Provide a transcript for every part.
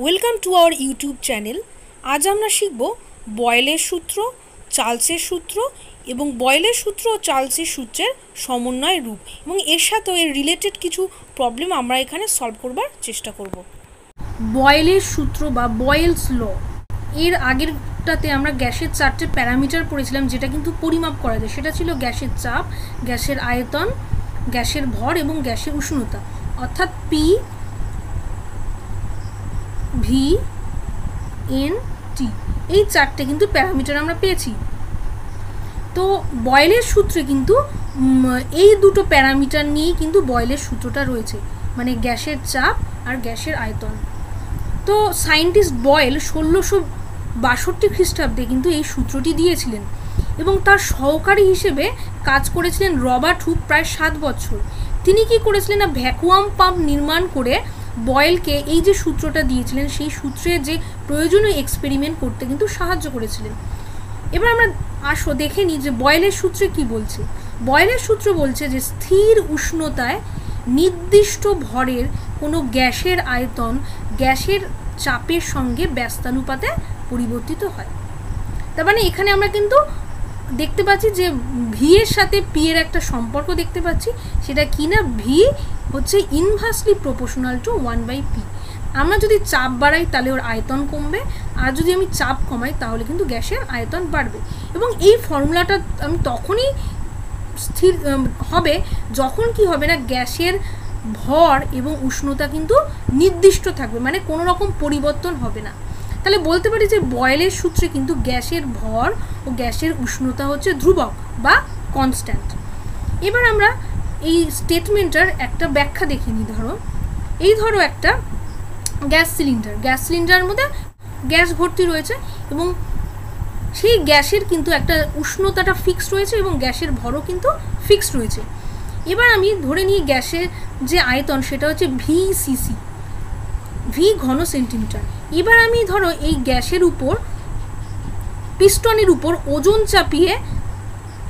Welcome to our YouTube channel. আজ আমরা শিখব বয়েলের সূত্র, চার্লসের সূত্র এবং বয়েলের সূত্র ও চার্লসের সূত্রের সমন্বয় রূপ, এবং এর সাথেও এর রিলেটেড কিছু প্রবলেম আমরা এখানে সলভ করবার চেষ্টা করব। বয়েলের সূত্র বা বয়েলস ল, এর আগেরটাতে আমরা গ্যাসের 4টে প্যারামিটার পড়েছিলাম, যেটা কিন্তু পরিমাপ করা যায়। সেটা ছিল গ্যাসের চাপ, গ্যাসের আয়তন, গ্যাসের ভর এবং গ্যাসের উষ্ণতা, অর্থাৎ পি, ভি, এন, টি, এই 4টে কিন্তু প্যারামিটার আমরা পেয়েছি। তো বয়েলের সূত্রে কিন্তু এই দুটো প্যারামিটার নিয়েই কিন্তু বয়েলের সূত্রটা রয়েছে, মানে গ্যাসের চাপ আর গ্যাসের আয়তন। তো সায়েন্টিস্ট বয়েল 1662 খ্রিস্টাব্দে কিন্তু এই সূত্রটি দিয়েছিলেন এবং তার সহকারী হিসেবে কাজ করেছিলেন রবার্ট হুক প্রায় 7 বছর। তিনি কি করেছিলেন না, ভ্যাকুয়াম পাম্প নির্মাণ করে বয়েলকে এই যে সূত্রটা দিয়েছিলেন সেই সূত্রে যে প্রয়োজনীয় এক্সপেরিমেন্ট করতে কিন্তু সাহায্য করেছিলেন। এবার আমরা আসো দেখে নিই যে বয়েলের সূত্রে কি বলছে। বয়েলের সূত্র বলছে যে স্থির উষ্ণতায় নির্দিষ্ট ভরের কোনো গ্যাসের আয়তন গ্যাসের চাপের সঙ্গে ব্যস্তানুপাতে পরিবর্তিত হয়। তার মানে এখানে আমরা কিন্তু দেখতে পাচ্ছি যে ভি এর সাথে পি এর একটা সম্পর্ক দেখতে পাচ্ছি। সেটা কি না, ভি হচ্ছে ইনভার্সলি প্রপোর্শনাল টু 1/p। আমরা যদি চাপ বাড়াই তাহলে ওর আয়তন কমবে, আর যদি আমি চাপ কমাই তাহলে কিন্তু গ্যাসের আয়তন বাড়বে। এবং এই ফর্মুলাটা আমি তখনই স্থির হবে যখন কি হবে না, গ্যাসের ভর এবং উষ্ণতা কিন্তু নির্দিষ্ট থাকবে, মানে কোনো রকম পরিবর্তন হবে না। তাহলে বলতে পারি যে বয়েলের সূত্রে কিন্তু গ্যাসের ভর ও গ্যাসের উষ্ণতা হচ্ছে ধ্রুবক বা কনস্ট্যান্ট। এবার আমরা এই স্টেটমেন্টটার একটা ব্যাখ্যা দেখে নিই। ধরো একটা গ্যাস সিলিন্ডারের মধ্যে গ্যাস ভর্তি রয়েছে এবং সেই গ্যাসের কিন্তু একটা উষ্ণতাটা ফিক্সড রয়েছে এবং গ্যাসের ভরও কিন্তু ফিক্সড রয়েছে। এবার আমি ধরে নিই গ্যাসের যে আয়তন সেটা হচ্ছে ভিসিসি, ভি ঘন সেন্টিমিটার। এবার আমি ধরো এই গ্যাসের উপর, পিস্টনের উপর ওজন চাপিয়ে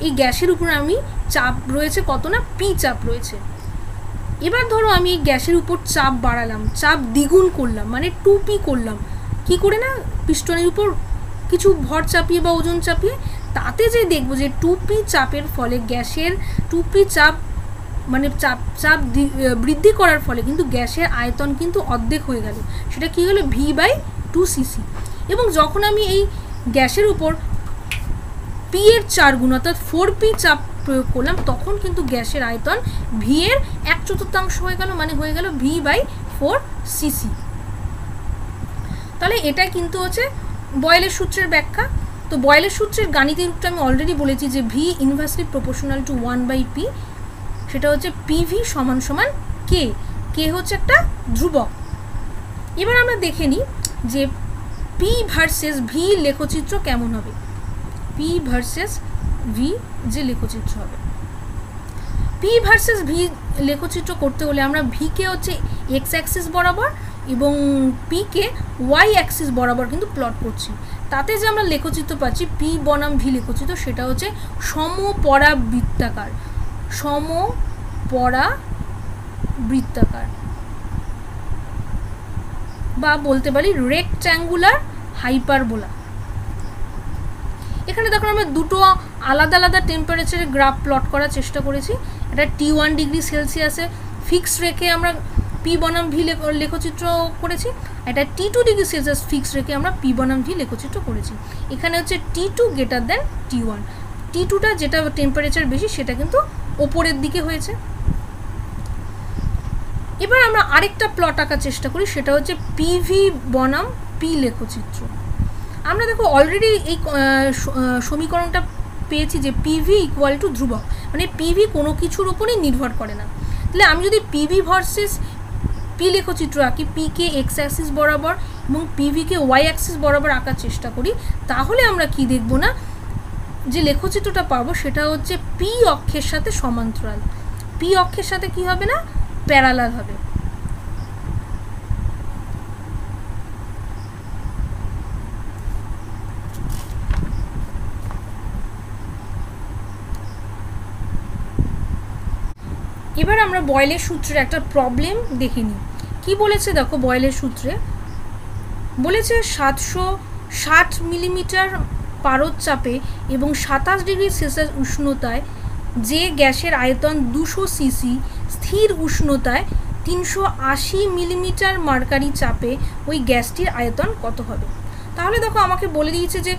এই গ্যাসের উপর আমি চাপ রয়েছে কত না, পি চাপ রয়েছে। এবার ধরো আমি এই গ্যাসের উপর চাপ বাড়ালাম, চাপ দ্বিগুণ করলাম, মানে 2p করলাম। কি করে না, পিস্টনের উপর কিছু ভর চাপিয়ে বা ওজন চাপিয়ে, তাতে যে দেখবো যে 2p চাপের ফলে গ্যাসের 2p চাপ মানে চাপ বৃদ্ধি করার ফলে কিন্তু গ্যাসের আয়তন কিন্তু অর্ধেক হয়ে গেল। সেটা কি হলো, v/2cc। এবং যখন আমি এই গ্যাসের উপর পি এর 4 গুণ অর্থাৎ 4p চাপ প্রয়োগ করলাম, তখন কিন্তু গ্যাসের আয়তন ভি এর 1/4 হয়ে গেল, মানে হয়ে গেল v/4cc। তাহলে এটা কিন্তু হচ্ছে বয়েলের সূত্রের ব্যাখ্যা। তো বয়েলের সূত্রের গাণিতিক রূপটা আমি অলরেডি বলেছি যে V inversely proportional to 1/p, সেটা হচ্ছে পিভি সমান সমান কে, কে হচ্ছে একটা ধ্রুবক। এবার আমরা দেখে নিই যে পি ভার্সেস ভি লেখচিত্র কেমন হবে। পি ভার্সেস ভি যে লেখচিত্র হবে, পি ভার্সেস ভি লেখচিত্র করতে হলে আমরা ভিকে হচ্ছে এক্স অ্যাক্সিস বরাবর এবং পিকে ওয়াই অ্যাক্সিস বরাবর কিন্তু প্লট করছি। তাতে যে আমরা লেখচিত্র পাচ্ছি পি বনাম ভি লেখচিত্র, সেটা হচ্ছে সমপরাবৃত্তাকার, সমপরাবৃত্তাকার বা বলতে পারি রেক্ট্যাঙ্গুলার হাইপারবোলা। এখানে দেখো আমরা দুটো আলাদা আলাদা টেম্পারেচারের গ্রাফ প্লট করার চেষ্টা করেছি। এটা T1 ডিগ্রি সেলসিয়াসে ফিক্স রেখে আমরা পি বনাম ভি লেখচিত্র করেছি, এটা T2 ডিগ্রি সেলসিয়াস ফিক্স রেখে আমরা পি বনাম ভি লেখচিত্র করেছি। এখানে হচ্ছে T2 গ্রেটার দেন T1, T2টা যেটা টেম্পারেচার বেশি সেটা কিন্তু ওপরের দিকে হয়েছে। এবার আমরা আরেকটা প্লট আঁকার চেষ্টা করি, সেটা হচ্ছে পিভি বনাম পি লেখচিত্র। আমরা দেখো অলরেডি এই সমীকরণটা পেয়েছি যে পিভি ইকুয়াল টু ধ্রুবক, মানে পিভি কোনো কিছুর উপরই নির্ভর করে না। তাহলে আমি যদি পিভি ভার্সেস পি লেখচিত্র আঁকি, পিকে এক্স অ্যাক্সিস বরাবর এবং পিভিকে ওয়াই অ্যাক্সিস বরাবর আঁকার চেষ্টা করি, তাহলে আমরা কি দেখব না, যে লেখচিত্রটা পাবো সেটা হচ্ছে পি অক্ষের সাথে সমান্তরাল, পি অক্ষের সাথে কি হবে না, প্যারালাল হবে। এবার আমরা বয়েলের সূত্রের একটা প্রবলেম দেখে নিই। কি বলেছে দেখো বয়েলের সূত্রে, বলেছে 760 মিলিমিটার পারদ চাপে এবং 27 ডিগ্রি সেলসিয়াস উষ্ণতায় যে গ্যাসের আয়তন 200 সিসি স্থির উষ্ণতায় 380 মিলিমিটার মার্কারি চাপে ওই গ্যাসটির আয়তন কত হবে। তাহলে দেখো আমাকে বলে দিয়েছে যে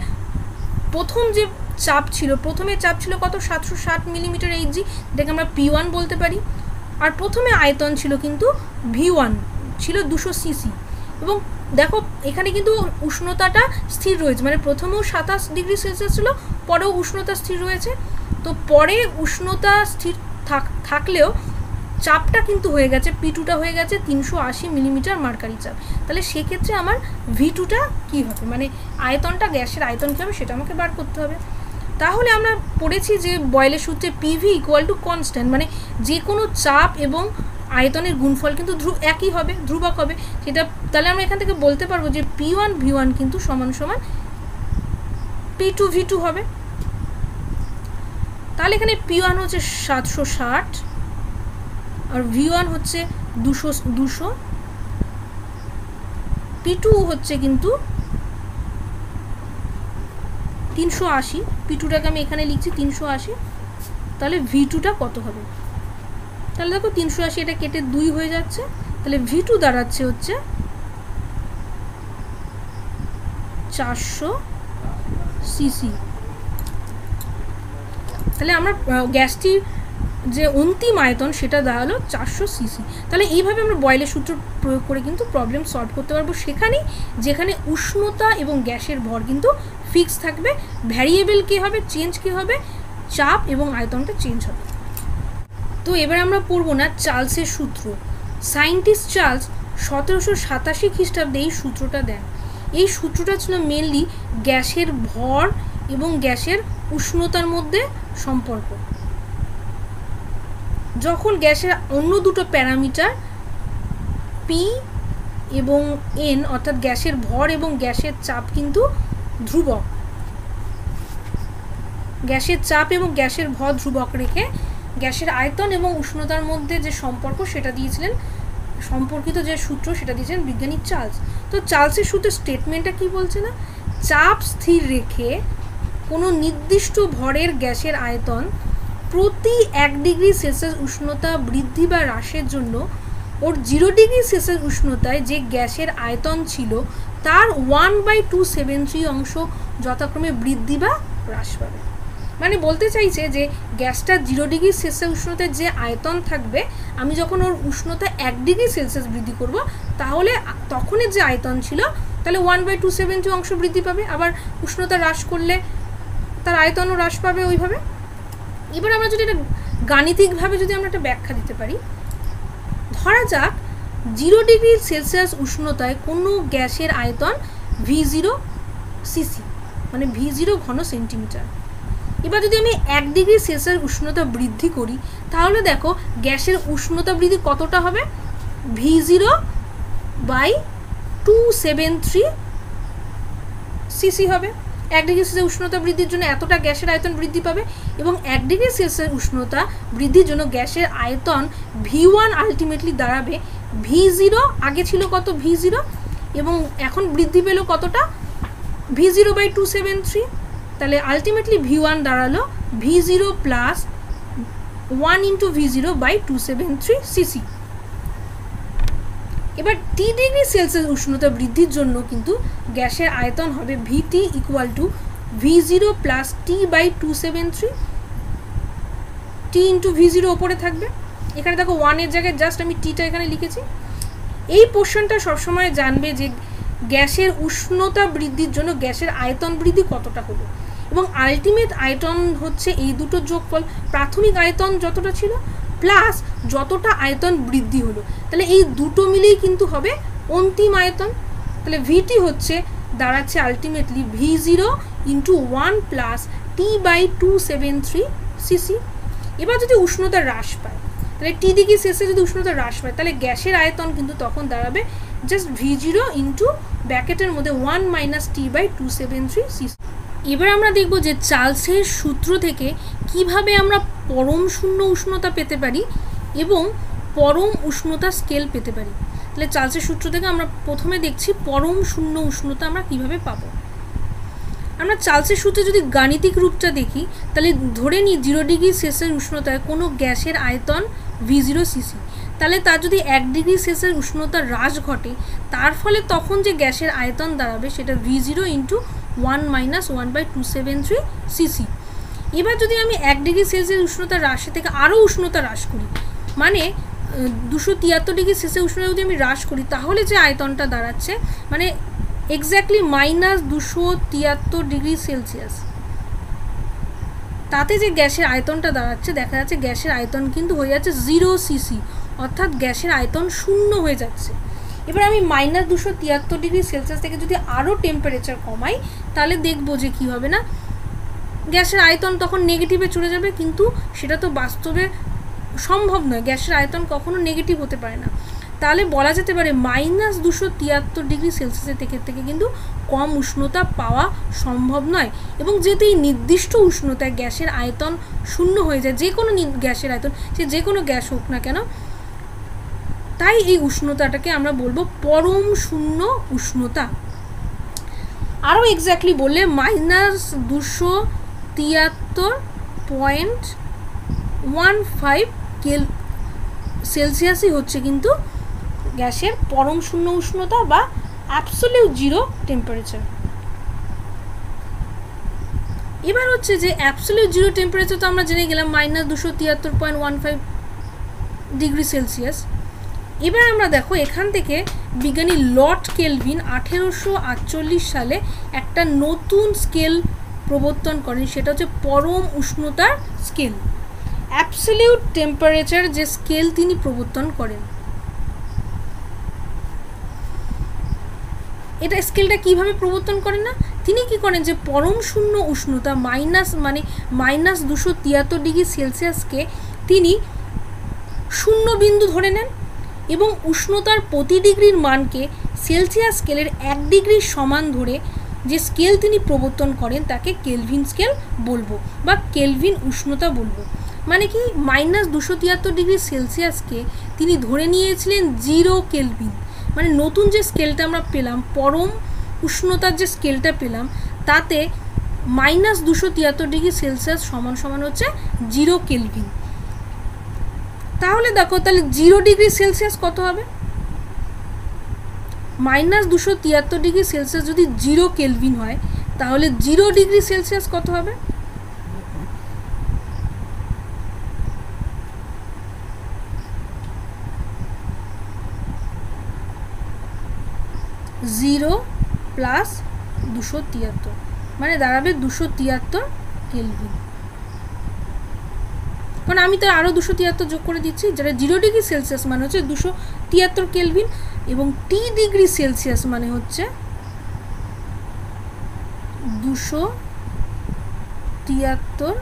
প্রথম যে চাপ ছিল, প্রথমে চাপ ছিল কত 760 মিলিমিটার এইচজি, যেটাকে আমরা P1 বলতে পারি। আর প্রথমে আয়তন ছিল কিন্তু V1 ছিল 200 সিসি। এবং দেখো এখানে কিন্তু উষ্ণতাটা স্থির রয়েছে, মানে প্রথমেও 27 ডিগ্রি সেলসিয়াস ছিল, পরেও উষ্ণতা স্থির রয়েছে। তো পরে উষ্ণতা স্থির থাকলেও চাপটা কিন্তু হয়ে গেছে, P2টা হয়ে গেছে 380 মিলিমিটার মার্কারি চাপ। তাহলে সেক্ষেত্রে আমার V2টা কী হবে, মানে আয়তনটা, গ্যাসের আয়তন কী হবে সেটা আমাকে বার করতে হবে। তাহলে আমরা পড়েছি যে বয়েলের সূত্রে PV ইকুয়াল টু কনস্ট্যান্ট, মানে যে কোনো চাপ এবং আয়তনের গুণফল কিন্তু একই হবে, ধ্রুবক হবে সেটা। তাহলে আমরা এখান থেকে বলতে পারবো যে P1 V1 কিন্তু সমান সমান P2 V2 হবে। তাহলে এখানে P1 হচ্ছে 760 আর V1 হচ্ছে 200, P2 হচ্ছে কিন্তু 380, P2টাকে আমি এখানে লিখছি 380। তাহলে V2টা কত হবে, তাহলে দেখো 380 এটা কেটে 2 হয়ে যাচ্ছে, তাহলে V2 দাঁড়াচ্ছে হচ্ছে 400 সিসি। তাহলে আমরা গ্যাসটির যে অন্তিম আয়তন সেটা দাঁড়ালো 400 সিসি। তাহলে এইভাবে আমরা বয়েলের সূত্র প্রয়োগ করে কিন্তু প্রবলেম সলভ করতে পারবো, সেখানেই যেখানে উষ্ণতা এবং গ্যাসের ভর কিন্তু ফিক্স থাকবে, ভ্যারিয়েবল কী হবে, চেঞ্জ কী হবে, চাপ এবং আয়তনটা চেঞ্জ হবে। তো এবার আমরা পড়বো না চার্লসের সূত্র। সায়েন্টিস্ট চার্লস 1787 খ্রিস্টাব্দে এই সূত্রটা দেন। এই সূত্রটা ছিল মেনলি গ্যাসের ভর এবং গ্যাসের উষ্ণতার মধ্যে সম্পর্ক। যখন গ্যাসের অন্য দুটো প্যারামিটার P এবং N অর্থাৎ গ্যাসের ভর এবং গ্যাসের চাপ কিন্তু ধ্রুবক, গ্যাসের চাপ এবং গ্যাসের ভর ধ্রুবক রেখে গ্যাসের আয়তন এবং উষ্ণতার মধ্যে যে সম্পর্ক সেটা দিয়েছিলেন, সম্পর্কিত যে সূত্র সেটা দিয়েছিলেন বিজ্ঞানী চার্লস। তো চার্লসের সূত্রের স্টেটমেন্টটা কি বলছে না, চাপ স্থির রেখে কোনো নির্দিষ্ট ভরের গ্যাসের আয়তন প্রতি 1 ডিগ্রি সেলসিয়াস উষ্ণতা বৃদ্ধি বা হ্রাসের জন্য ওর 0 ডিগ্রি সেলসিয়াস উষ্ণতায় যে গ্যাসের আয়তন ছিল তার 1/273 অংশ যথাক্রমে বৃদ্ধি বা হ্রাস পাবে। মানে বলতে চাইছে যে গ্যাসটা 0 ডিগ্রি সেলসিয়াস উষ্ণতায় যে আয়তন থাকবে, আমি যখন ওর উষ্ণতা 1 ডিগ্রি সেলসিয়াস বৃদ্ধি করব তাহলে তখনের যে আয়তন ছিল তাহলে 1/273 অংশ বৃদ্ধি পাবে, আবার উষ্ণতা হ্রাস করলে তার আয়তনও হ্রাস পাবে ওইভাবে। এবার আমরা যদি এটা গাণিতিকভাবে যদি আমরা একটা ব্যাখ্যা দিতে পারি, ধরা যাক 0 ডিগ্রি সেলসিয়াস উষ্ণতায় কোনো গ্যাসের আয়তন V0 সিসি, মানে V0 ঘন সেন্টিমিটার। এবার যদি আমি 1 ডিগ্রি সেলসিয়াস উষ্ণতা বৃদ্ধি করি তাহলে দেখো গ্যাসের উষ্ণতা বৃদ্ধি কতটা হবে, V0/273 সিসি হবে। 1 ডিগ্রি সেলসিয়াস উষ্ণতা বৃদ্ধির জন্য এতটা গ্যাসের আয়তন বৃদ্ধি পাবে, এবং 1 ডিগ্রি সেলসিয়াস উষ্ণতা বৃদ্ধির জন্য গ্যাসের আয়তন V1 আলটিমেটলি দাঁড়াবে V0, আগে ছিল কত V0 এবং এখন বৃদ্ধি পেল কতটা V0/273, তাহলে আলটিমেটলি V1 দাঁড়ালো V0 plus 1 into V0/273 CC. এবার T ডিগ্রি সেলসিয়াস উষ্ণতা বৃদ্ধির জন্য কিন্তু গ্যাসের আয়তন হবে VT equal to V0 plus T/273, T into V0 ওপরে থাকবে। এখানে দেখো 1-এর জায়গায় জাস্ট আমি Tটা এখানে লিখেছি। এই পোর্শনটা সবসময় জানবে যে গ্যাসের উষ্ণতা বৃদ্ধির জন্য গ্যাসের আয়তন বৃদ্ধি কতটা হলো, এবং আলটিমেট আয়তন হচ্ছে এই দুটো যোগফল, প্রাথমিক আয়তন যতটা ছিল প্লাস যতটা আয়তন বৃদ্ধি হলো, তাহলে এই দুটো মিলেই কিন্তু হবে অন্তিম আয়তন। তাহলে VT হচ্ছে দাঁড়াচ্ছে ultimately V0 into 1 plus T/273 CC. এবার যদি উষ্ণতা হ্রাস পায়, তাহলে T ডিগ্রি সেলসিয়াস যদি উষ্ণতা হ্রাস পায় তাহলে গ্যাসের আয়তন কিন্তু তখন দাঁড়াবে জাস্ট V0 ইন্টু ব্র্যাকেটের মধ্যে 1 মাইনাস T/273 সিসি। এবার আমরা দেখব যে চার্লসের সূত্র থেকে কিভাবে আমরা পরম শূন্য উষ্ণতা পেতে পারি এবং পরম উষ্ণতা স্কেল পেতে পারি। তাহলে চার্লসের সূত্র থেকে আমরা প্রথমে দেখছি পরম শূন্য উষ্ণতা আমরা কিভাবে পাবো। আমরা চার্লসের সূত্রে যদি গাণিতিক রূপটা দেখি তাহলে ধরে নিই 0 ডিগ্রি সেলসিয়াস উষ্ণতায় কোনো গ্যাসের আয়তন V0 cc, তাহলে তার যদি 1 ডিগ্রি সেলসিয়াস উষ্ণতার হ্রাস ঘটে তার ফলে তখন যে গ্যাসের আয়তন দাঁড়াবে সেটা V0 × 1 - 1/273 cc। এবার যদি আমি 1 ডিগ্রি সেলসিয়াস উষ্ণতার হ্রাসে থেকে আরও উষ্ণতা হ্রাস করি, মানে 273 ডিগ্রি সেলসিয়াস উষ্ণতা যদি আমি হ্রাস করি তাহলে যে আয়তনটা দাঁড়াচ্ছে মানে এক্স্যাক্টলি -273 ডিগ্রি সেলসিয়াস, তাতে যে গ্যাসের আয়তনটা দাঁড়াচ্ছে দেখা যাচ্ছে গ্যাসের আয়তন কিন্তু হয়ে যাচ্ছে 0 cc, অর্থাৎ গ্যাসের আয়তন শূন্য হয়ে যাচ্ছে। এবার আমি -273 ডিগ্রি সেলসিয়াস থেকে যদি আরও টেম্পারেচার কমাই তাহলে দেখবো যে কী হবে না, গ্যাসের আয়তন তখন নেগেটিভে চলে যাবে, কিন্তু সেটা তো বাস্তবে সম্ভব নয়, গ্যাসের আয়তন কখনো নেগেটিভ হতে পারে না। তাহলে বলা যেতে পারে -273 ডিগ্রি সেলসিয়াসের থেকে কিন্তু কম উষ্ণতা পাওয়া সম্ভব নয়, এবং যেহেতু এই নির্দিষ্ট উষ্ণতায় গ্যাসের আয়তন শূন্য হয়ে যায়, যে কোনো গ্যাসের আয়তন সে যে কোনো গ্যাস হোক না কেন, তাই এই উষ্ণতাটাকে আমরা বলবো পরম শূন্য উষ্ণতা। আরও এক্স্যাক্টলি বললে -273.15 সেলসিয়াসই হচ্ছে কিন্তু গ্যাসের পরম শূন্য উষ্ণতা বা অ্যাবসলিউট জিরো টেম্পারেচার। এবার হচ্ছে যে অ্যাবসলিউট জিরো টেম্পারেচার তো আমরা জেনে গেলাম -273.15 ডিগ্রি সেলসিয়াস। এবার আমরা দেখো এখান থেকে বিজ্ঞানী লর্ড কেলভিন 1848 সালে একটা নতুন স্কেল প্রবর্তন করেন, সেটা হচ্ছে পরম উষ্ণতার স্কেল, অ্যাবসলিউট টেম্পারেচার যে স্কেল তিনি প্রবর্তন করেন। এটা স্কেলটা কিভাবে প্রবর্তন করেন না, তিনি কি করেন যে পরম শূন্য উষ্ণতা -273 ডিগ্রি সেলসিয়াসকে তিনি শূন্য বিন্দু ধরে নেন এবং উষ্ণতার প্রতি ডিগ্রির মানকে সেলসিয়াস স্কেলের 1 ডিগ্রির সমান ধরে যে স্কেল তিনি প্রবর্তন করেন তাকে কেলভিন স্কেল বলবো বা কেলভিন উষ্ণতা বলবো। মানে কি -273 ডিগ্রি সেলসিয়াসকে তিনি ধরে নিয়েছিলেন 0 কেলভিন, মানে নতুন যে স্কেলটা আমরা পেলাম, পরম উষ্ণতার যে স্কেলটা পেলাম, তাতে -273 ডিগ্রি সেলসিয়াস সমান হচ্ছে 0 কেলভিন। তাহলে দেখো তাহলে 0 ডিগ্রি সেলসিয়াস কত হবে, -273 ডিগ্রি সেলসিয়াস যদি 0 কেলভিন হয় তাহলে 0 ডিগ্রি সেলসিয়াস কত হবে, জিরো প্লাস 273 মানে দাঁড়াবে 273 কেলভিন। কারণ আমি তো আরও 273 যোগ করে দিচ্ছি, যেটা 0 ডিগ্রি সেলসিয়াস মানে হচ্ছে 273 কেলভিন, এবং টি ডিগ্রি সেলসিয়াস মানে হচ্ছে 273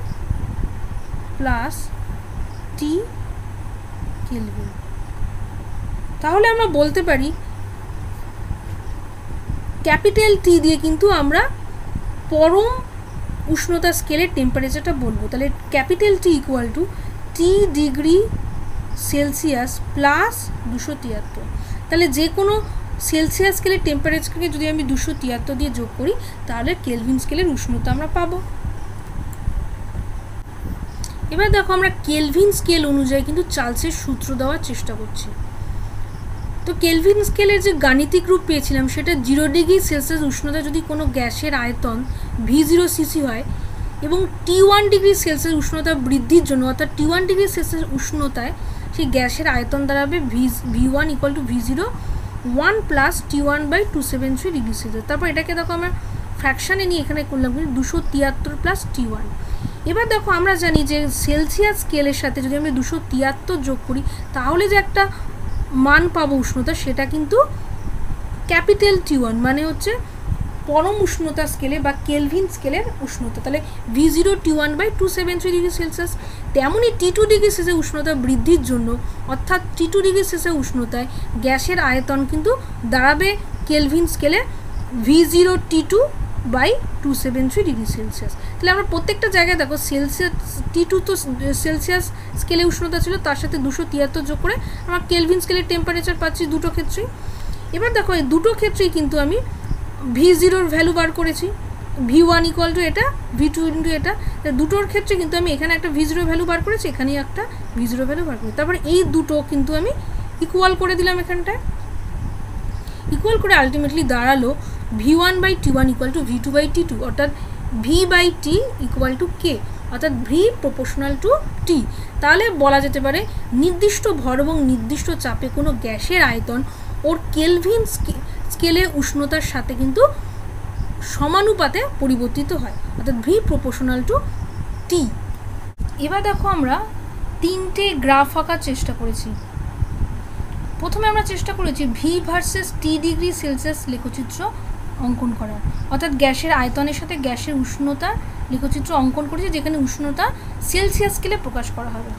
প্লাস টি কেলভিন। তাহলে আমরা বলতে পারি ক্যাপিটাল টি দিয়ে কিন্তু আমরা পরম উষ্ণতা স্কেলের টেম্পারেচারটা বলবো। তাহলে capital T equal to T degree Celsius plus 273। তাহলে যে কোনো সেলসিয়াস স্কেলের টেম্পারেচারকে যদি আমি 273 দিয়ে যোগ করি তাহলে কেলভিন স্কেলের উষ্ণতা আমরা পাবো। এবার দেখো আমরা কেলভিন স্কেল অনুযায়ী কিন্তু চার্লসের সূত্র দেওয়ার চেষ্টা করছি। তো কেলভিন স্কেলের যে গাণিতিক রূপ পেয়েছিলাম সেটা 0 ডিগ্রি সেলসিয়াস উষ্ণতা যদি কোনো গ্যাসের আয়তন V0 cc হয় এবং T1 ডিগ্রি সেলসিয়াস উষ্ণতা বৃদ্ধির জন্য, অর্থাৎ T1 ডিগ্রি সেলসিয়াস উষ্ণতায় সেই গ্যাসের আয়তন দাঁড়াবে V1 = V0 1 + T1/273 degree Celsius. তারপর এটাকে দেখো আমরা ফ্র্যাকশানে নিয়ে এখানে করলাম 273 + T1। এবার দেখো আমরা জানি যে সেলসিয়াস স্কেলের সাথে যদি আমরা 273 যোগ করি তাহলে যে একটা মান পাবো উষ্ণতা, সেটা কিন্তু ক্যাপিটাল T1 মানে হচ্ছে পরম উষ্ণতা স্কেলে বা কেলভিন স্কেলের উষ্ণতা। তাহলে V0 T1/273 ডিগ্রি সেলসিয়াস। তেমনই T2 ডিগ্রি সেলসিয়াস উষ্ণতা বৃদ্ধির জন্য, অর্থাৎ T2 ডিগ্রি সেলসিয়াস উষ্ণতায় গ্যাসের আয়তন কিন্তু দাঁড়াবে কেলভিন স্কেলে V0 T2 by 273 degree Celsius. তাহলে আমরা প্রত্যেকটা জায়গায় দেখো সেলসিয়াস T2 তো সেলসিয়াস স্কেলে উষ্ণতা ছিল, তার সাথে 273 যোগ করে আমরা কেলভিন স্কেলের টেম্পারেচার পাচ্ছি দুটো ক্ষেত্রেই। এবার দেখো এই দুটো ক্ষেত্রেই কিন্তু আমি V0 ভ্যালু বার করেছি, V1 ইকুয়াল টু এটা, V2 ইন্টু এটা, দুটোর ক্ষেত্রে কিন্তু আমি এখানে একটা V0 ভ্যালু বার করেছি, এখানে একটা V0 ভ্যালু বার করেছি। তারপরে এই দুটো কিন্তু আমি ইকুয়াল করে দিলাম এখানটায়, ইকুয়াল করে আলটিমেটলি দাঁড়ালো V1 by T1 equal to V2 by T2, অর্থাৎ V by T equal to K, অর্থাৎ V প্রপোর্শনাল টু T। তাহলে বলা যেতে পারে নির্দিষ্ট ভর এবং নির্দিষ্ট চাপে কোনো গ্যাসের আয়তন ওর কেলভিন স্কেলে উষ্ণতার সাথে কিন্তু সমানুপাতে পরিবর্তিত হয়, অর্থাৎ V প্রপোর্শনাল টু T। এবার দেখো আমরা তিনটে গ্রাফ আঁকার চেষ্টা করেছি। প্রথমে আমরা চেষ্টা করেছি V versus T degree Celsius লেখচিত্র অঙ্কন করার, অর্থাৎ গ্যাসের আয়তনের সাথে গ্যাসের উষ্ণতার লেখচিত্র অঙ্কন করেছি, যেখানে উষ্ণতা সেলসিয়াস স্কেলে প্রকাশ করা হবে।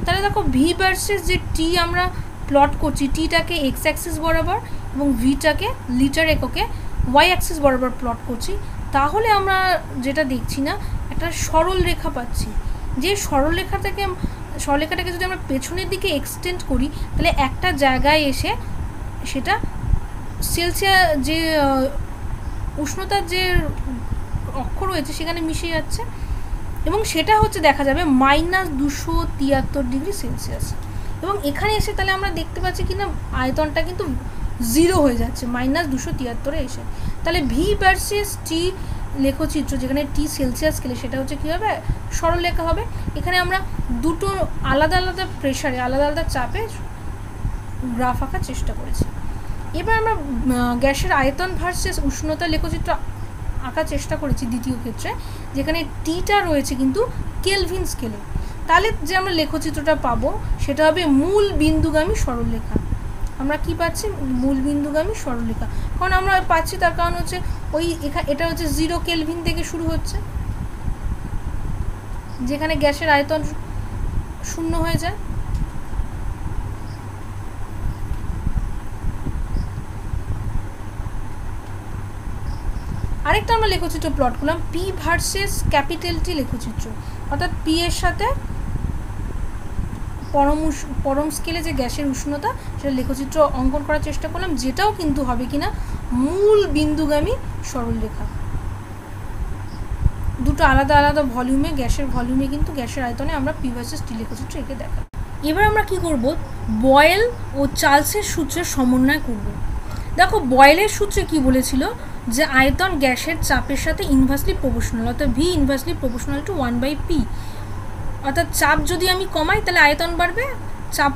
তাহলে দেখো V ভার্সেস যে T আমরা প্লট করছি, টিটাকে এক্স অ্যাক্সিস বরাবর এবং ভিটাকে লিটার এককে ওয়াই অ্যাক্সিস বরাবর প্লট করছি, তাহলে আমরা যেটা দেখছি না একটা সরল রেখা পাচ্ছি। যে সরলরেখাটাকে যদি আমরা পেছনের দিকে এক্সটেন্ড করি, তাহলে একটা জায়গায় এসে সেটা সেলসিয়াস যে উষ্ণতার যে অক্ষ রয়েছে সেখানে মিশে যাচ্ছে, এবং সেটা হচ্ছে দেখা যাবে -273 ডিগ্রি সেলসিয়াস। এবং এখানে এসে তাহলে আমরা দেখতে পাচ্ছি কিনা আয়তনটা কিন্তু 0 হয়ে যাচ্ছে -273 এসে। তাহলে V ভার্সেস T লেখচিত্র, যেখানে T সেলসিয়াস স্কেলে, সেটা হচ্ছে কী হবে, সরলরেখা হবে। এখানে আমরা দুটো আলাদা আলাদা প্রেশারে, আলাদা আলাদা চাপে গ্রাফ আঁকার চেষ্টা করেছি। এবার আমরা গ্যাসের আয়তন ভার্সেস উষ্ণতা লেখচিত্র আঁকার চেষ্টা করেছি দ্বিতীয় ক্ষেত্রে, যেখানে টিটা রয়েছে কিন্তু কেলভিন স্কেলে। তাহলে যে আমরা লেখচিত্রটা পাবো সেটা হবে মূল বিন্দুগামী সরলরেখা। আমরা কি পাচ্ছি, মূল বিন্দুগামী সরলরেখা। কারণ আমরা পাচ্ছি তার কারণ হচ্ছে এটা হচ্ছে 0 কেলভিন থেকে শুরু হচ্ছে, যেখানে গ্যাসের আয়তন 0 হয়ে যায়। আরেকটা আমরা লেখচিত্র প্লট করলাম P ভার্সেস ক্যাপিটাল T লেখচিত্র, অর্থাৎ P এর সাথে পরম স্কেলে যে গ্যাসের উষ্ণতা সেটা লেখচিত্র অঙ্কন করার চেষ্টা করলাম, যেটাও কিন্তু হবে কিনা মূল বিন্দুগামী সরলরেখা। দুটো আলাদা আলাদা ভলিউমে, গ্যাসের ভলিউমে কিন্তু গ্যাসের আয়তনে আমরা P ভার্সেস T লেখচিত্র এঁকে দেখা। এবার আমরা কি করব, বয়েল ও চার্লসের সূত্রের সমন্বয় করব। দেখো বয়েলের সূত্রে কি বলেছিল, যে আয়তন গ্যাসের চাপের সাথে ইনভার্সলি প্রপোর্শনাল, অর্থাৎ V inversely proportional to 1/P, অর্থাৎ চাপ যদি আমি কমাই তাহলে আয়তন বাড়বে, চাপ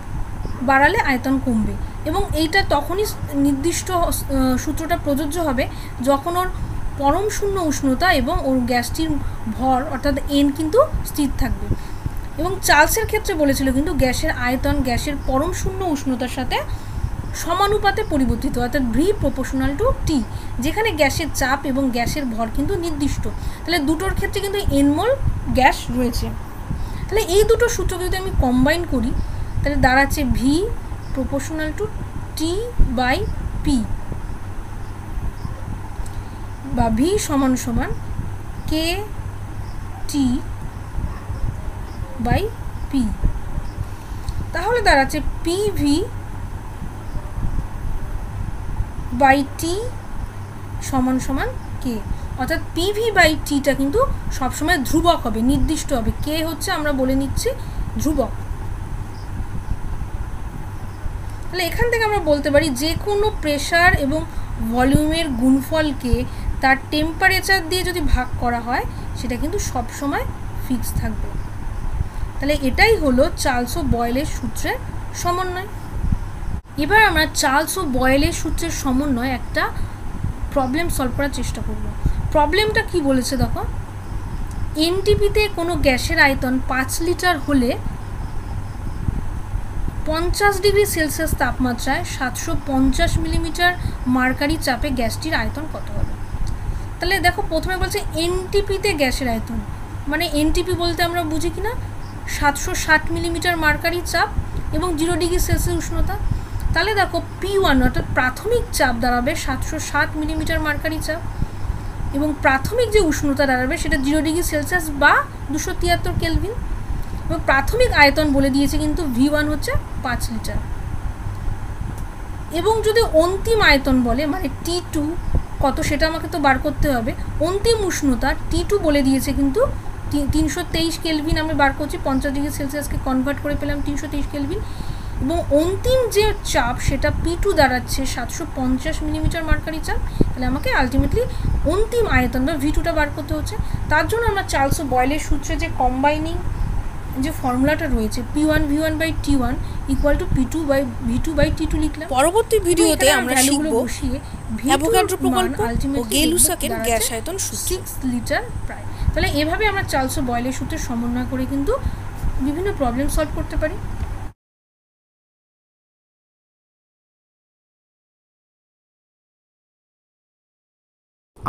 বাড়ালে আয়তন কমবে। এবং এইটা তখনই নির্দিষ্ট সূত্রটা প্রযোজ্য হবে যখন ওর পরম শূন্য উষ্ণতা এবং ওর গ্যাসটির ভর অর্থাৎ N কিন্তু স্থির থাকবে। এবং চার্লসের ক্ষেত্রে বলেছিল কিন্তু গ্যাসের আয়তন গ্যাসের পরম শূন্য উষ্ণতার সাথে সমানুপাতে পরিবর্তিত, অর্থাৎ V প্রপোর্শনাল টু T, যেখানে গ্যাসের চাপ এবং গ্যাসের ভর কিন্তু নির্দিষ্ট। তাহলে দুটোর ক্ষেত্রে কিন্তু N মোল গ্যাস রয়েছে। তাহলে এই দুটো সূত্রকে যদি আমি কম্বাইন করি তাহলে দাঁড়াচ্ছে V proportional to T by P, বা V সমান সমান KT বাই P। তাহলে দাঁড়াচ্ছে PV বাই T সমান সমান K, অর্থাৎ PV বাই Tটা কিন্তু সবসময় ধ্রুবক হবে, নির্দিষ্ট হবে। K হচ্ছে আমরা বলে নিচ্ছি ধ্রুবক। তাহলে এখান থেকে আমরা বলতে পারি যে কোনো প্রেশার এবং ভলিউমের গুণফলকে তার টেম্পারেচার দিয়ে যদি ভাগ করা হয় সেটা কিন্তু সবসময় ফিক্স থাকবে। তাহলে এটাই হলো চার্লস ও বয়েলের সূত্রের সমন্বয়। এবার আমরা চার্লস ও বয়েলের সূত্রের সমন্বয় একটা প্রবলেম সলভ করার চেষ্টা করব। প্রবলেমটা কি বলেছে দেখো, এনটিপিতে কোনো গ্যাসের আয়তন 5 লিটার হলে 50 ডিগ্রি সেলসিয়াস তাপমাত্রায় 750 মিলিমিটার মার্কারি চাপে গ্যাসটির আয়তন কত হবে। তাহলে দেখো প্রথমে বলছে এনটিপিতে গ্যাসের আয়তন, মানে এনটিপি বলতে আমরা বুঝি কিনা 760 মিলিমিটার মার্কারি চাপ এবং 0 ডিগ্রি সেলসিয়াস উষ্ণতা। তাহলে দেখো P1 অর্থাৎ প্রাথমিক চাপ দাঁড়াবে 760 মিলিমিটার মার্কারি চাপ, এবং প্রাথমিক যে উষ্ণতা দাঁড়াবে সেটা 0 ডিগ্রি সেলসিয়াস বা 273 কেলভিন। এবং প্রাথমিক আয়তন বলে দিয়েছে কিন্তু V1 হচ্ছে 5 লিটার। এবং যদি অন্তিম আয়তন বলে মানে T2 কত সেটা আমাকে তো বার করতে হবে। অন্তিম উষ্ণতা T2 বলে দিয়েছে কিন্তু 323 কেলভিন। আমি বার করছি, 50 ডিগ্রি সেলসিয়াসকে কনভার্ট করে পেলাম 323 কেলভিন। এবং অন্তিম যে চাপ সেটা P2 দাঁড়াচ্ছে 750 মিলিমিটার মার্কারি চাপ। তাহলে আমাকে আলটিমেটলি অন্তিম আয়তন বা V2টা বার করতে হচ্ছে। তার জন্য আমরা চার্লস বয়েলের সূত্রে যে কম্বাইনিং যে ফর্মুলাটা রয়েছে P1V1/T1 ইকুয়াল টু P2/V2/T2 লিখলাম। পরবর্তী ভিডিওতে আমরা শিখব অ্যাভোগাড্রো প্রকল্প ও গেলুসাকের গ্যাস আয়তন সূত্র 6 লিটার প্রায়। তাহলে এভাবে আমরা চার্লস বয়েলের সূত্রের সমন্বয় করে কিন্তু বিভিন্ন প্রবলেম সলভ করতে পারি।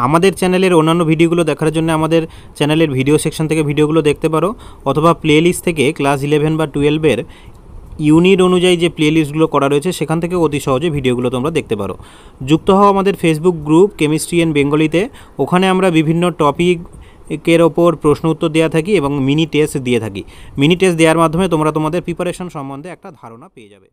আমাদের চ্যানেলের অন্যান্য ভিডিওগুলো দেখার জন্য আমাদের চ্যানেলের ভিডিও সেকশন থেকে ভিডিওগুলো দেখতে পারো, অথবা প্লেলিস্ট থেকে ক্লাস 11 বা 12-এর ইউনিট অনুযায়ী যে প্লেলিস্টগুলো করা রয়েছে সেখান থেকে অতি সহজে ভিডিওগুলো তোমরা দেখতে পারো। যুক্ত হও আমাদের ফেসবুক গ্রুপ কেমিস্ট্রি অ্যান্ড বেঙ্গলিতে। ওখানে আমরা বিভিন্ন টপিকের ওপর প্রশ্ন উত্তর দেওয়া থাকি এবং মিনি টেস্ট দিয়ে থাকি। মিনি টেস্ট দেওয়ার মাধ্যমে তোমরা তোমাদের প্রিপারেশন সম্বন্ধে একটা ধারণা পেয়ে যাবে।